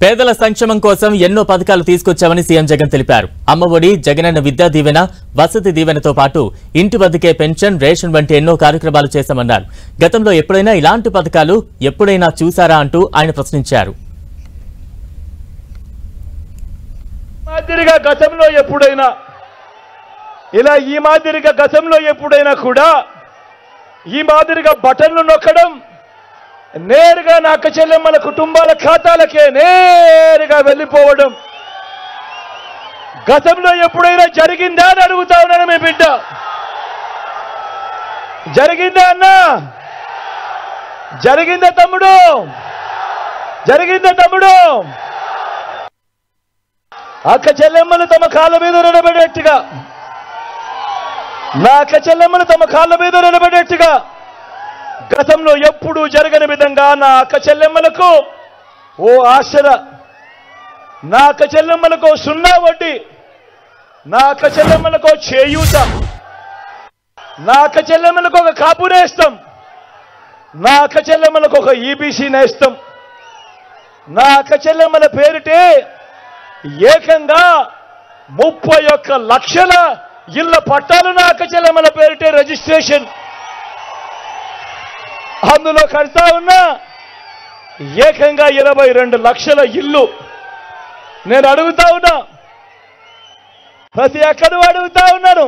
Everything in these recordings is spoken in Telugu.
పేదల సంక్షేమం కోసం ఎన్నో పథకాలు తీసుకొచ్చామని సీఎం జగన్ తెలిపారు. అమ్మఒడి, జగనన్న విద్యా దీవెన, వసతి దీవెనతో పాటు ఇంటి వద్దకే పెన్షన్, రేషన్ వంటి ఎన్నో కార్యక్రమాలు చేశామన్నారు. గతంలో ఎప్పుడైనా ఇలాంటి పథకాలు ఎప్పుడైనా చూసారా అంటూ ఆయన ప్రశ్నించారు. ఈ మాదిరిగా బటన్లు నొక్కడం నేరుగా నా అక్క చెల్లెమ్మల కుటుంబాల ఖాతాలకే నేరుగా వెళ్ళిపోవడం గతంలో ఎప్పుడైనా జరిగిందా అని అడుగుతా ఉన్నాను. మీ బిడ్డ జరిగిందా అన్నా? జరిగిందా తమ్ముడు? జరిగిందా తమ్ముడు? అక్క చెల్లెమ్మలు తమ కాళ్ళ మీద నిలబడేట్టుగా, నా అక్క చెల్లెమ్మలు తమ కాళ్ళ మీద నిలబడేట్టుగా గతంలో ఎప్పుడు జరగని విధంగా నా అక్క చెల్లెమ్మలకు ఓ ఆసర, నా అక్క చెల్లెమ్మలకు సున్నా వడ్డీ, నా అక్క చెల్లెమ్మలకు చేయూత, నా అక్క చెల్లెమ్మలకు ఒక కాపు నేస్తం, నా అక్క చెల్లెమ్మలకు ఒక ఈబీసీ నేస్తం, నా అక్క చెల్లెమ్మల పేరిటే ఏకంగా 31 లక్షల ఇళ్ల పట్టాలు నా అక్క చెల్లెమ్మల పేరిటే రిజిస్ట్రేషన్. అందులో కడతా ఉన్నా ఏకంగా 22 లక్షల ఇల్లు. నేను అడుగుతా ఉన్నా, ప్రతి అక్కను అడుగుతా ఉన్నాను,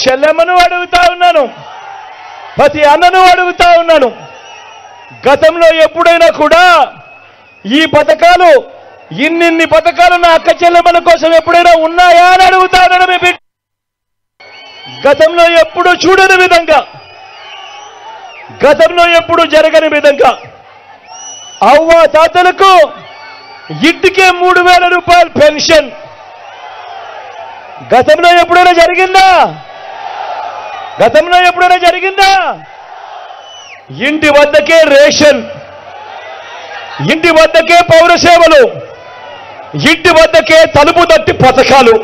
చెల్లెమ్మను అడుగుతా ఉన్నాను, ప్రతి అన్నను అడుగుతా ఉన్నాను, గతంలో ఎప్పుడైనా కూడా ఈ పథకాలు, ఇన్ని పథకాలు నా అక్క చెల్లెమ్మల కోసం ఎప్పుడైనా ఉన్నాయా అని అడుగుతా ఉన్నాను. మీ బిడ్డ గతంలో ఎప్పుడు చూడని విధంగా, గతంలో ఎప్పుడు జరగని విధంగా అవ్వ తాతలకు ఇంటికే 3000 రూపాయలు పెన్షన్. గతంలో ఎప్పుడైనా జరిగిందా? గతంలో ఎప్పుడైనా జరిగిందా? ఇంటి వద్దకే రేషన్, ఇంటి వద్దకే పౌర సేవలు, ఇంటి వద్దకే తలుపు తట్టి పథకాలు.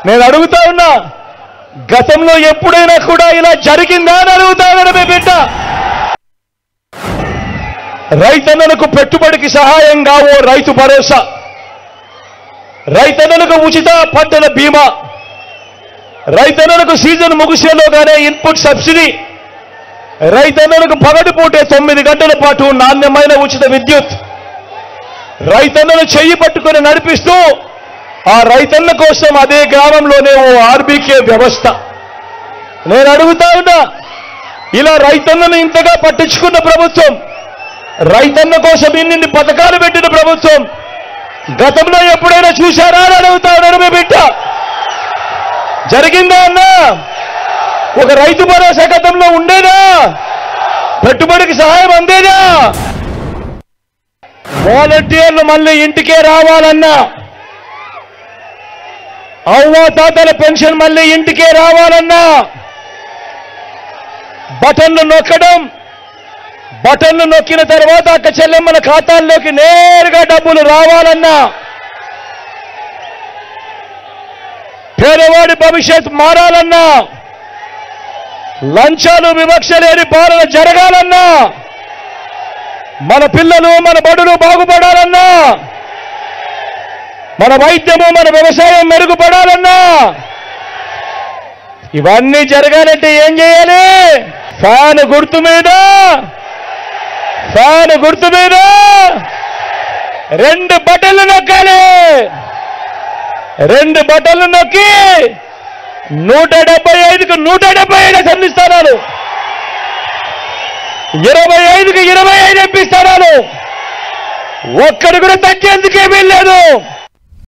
నేను అడుగుతా ఉన్నా, గతంలో ఎప్పుడైనా కూడా ఇలా జరిగిందా అని అడుగుతా ఉన్నా. మీ బిడ్డ రైతన్నలకు పెట్టుబడికి సహాయంగా ఓ రైతు భరోసా, రైతన్నలకు ఉచిత పంటల బీమా, రైతన్నలకు సీజన్ ముగిసేలోగానే ఇన్పుట్ సబ్సిడీ, రైతన్నలకు పగటిపూటే 9 గంటల పాటు నాణ్యమైన ఉచిత విద్యుత్, రైతన్నలు చెయ్యి పట్టుకొని నడిపిస్తూ ఆ రైతన్న కోసం అదే గ్రామంలోనే ఓ ఆర్బీకే వ్యవస్థ. నేను అడుగుతా ఉన్నా, ఇలా రైతన్నను ఇంతగా పట్టించుకున్న ప్రభుత్వం, రైతన్న కోసం ఇన్ని పథకాలు పెట్టిన ప్రభుత్వం గతంలో ఎప్పుడైనా చూశారా అని అడుగుతా ఉన్నాను. మీ బిడ్డ జరిగిందా అన్నా? ఒక రైతు భరోసా గతంలో ఉండేదా? పెట్టుబడికి సహాయం అందేదా? వాలంటీర్లు మళ్ళీ ఇంటికే రావాలన్నా, అవ్వ తాతల పెన్షన్ మళ్ళీ ఇంటికే రావాలన్నా, బటన్లు నొక్కడం, బటన్లు నొక్కిన తర్వాత అక్క చెల్లెమ్మల ఖాతాల్లోకి నేరుగా డబ్బులు రావాలన్నా, పేదవాడి భవిష్యత్ మారాలన్నా, లంచాలు వివక్ష లేని పాలన జరగాలన్నా, మన పిల్లలు మన బడులు బాగుపడాలన్నా, మన వైద్యము మన వ్యవసాయం మెరుగుపడాలన్నా, ఇవన్నీ జరగాలంటే ఏం చేయాలి? ఫ్యాన్ గుర్తు మీద, ఫ్యాన్ గుర్తు మీద 2 బటన్లు నొక్కాలి. 2 బటన్లు నొక్కి 175కు 175 అసెంబ్లీ స్థానాలు, 25కు 25 ఎంపీ స్థానాలు, ఒక్కడు కూడా తగ్గేందుకేమీ లేదు.